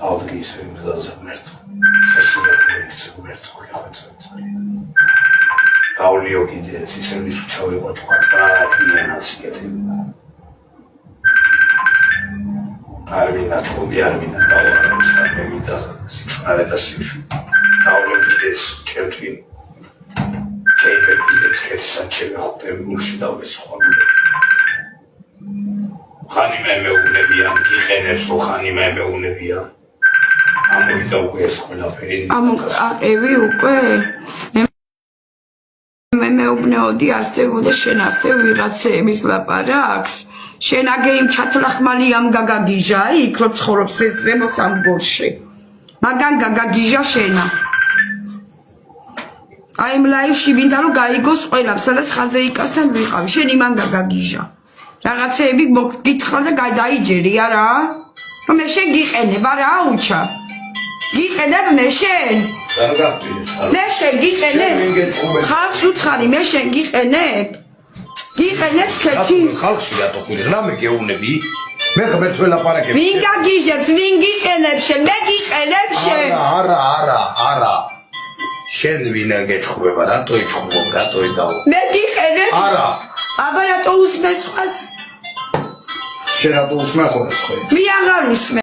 Aldık ismimizi hazır Mert. Sesini Mert Kauli yok idi. Sesini bir çalıyor o çok atla dünya nasıl getirdi. Armina çok bir Armina davranışlar usta bir daha arada şu. Kauli gides çevrin. Keyfe gides kesilen çevir hatta bir buluşu ve sonra. Hanime მეუბნებიან, გიყენებს რო ხანიმე მეუბნებიან. ამოვიდა უკვე ეს ყველაფერი. აყევი უკვე? მე მეუბნეოდი ასწევოდა შენ ასწევ ვიღაცების ლაპარაკს. შენ აგე იმ ჩათლახმალი ამ გაგაგიჟა იქ რო ცხოვრობს ეს ზემოს ამ გორში. მაგან გაგაგიჟა შენა. აი იმ ლაივში მინდა რომ გაიგოს ყველამ, სადაც ხაზე იკასთან ვიყავ. შენ იმან გაგაგიჟა. რაღაცეები გითხრა და გადაიჯერი არა? რომ მე შენ გიყენებ არა აუჩა. გიყენებ მე შენ? მე შენ გიყენებ? ხალხს უთხარი მე შენ გიყენებ? გიყენებ ხეთი? ხალხში რატო ყვირი? რა მე გეუბნები? მე ხმერთ ველაპარაკებ. ვინ გაგიჟებს? ვინ გიყენებ შენ? მე გიყენებ შენ? არა. შენ ვინ გეჩხუბება? რატო იჩხუბობ? რატო იდაო? მე გიყენებ? არა. აბა რატო უსმენს ხას? შენ რატო უსმენ ხოლმე? მე აღარ უსმენ.